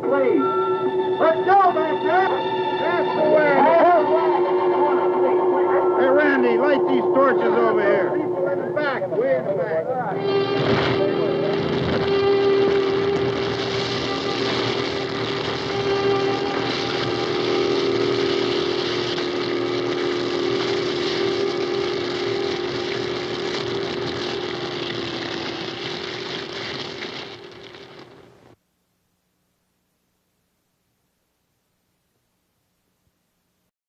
Please. Let's go back there. That's the way. Hey, Randy, light these torches over here. People in the back, way in the back.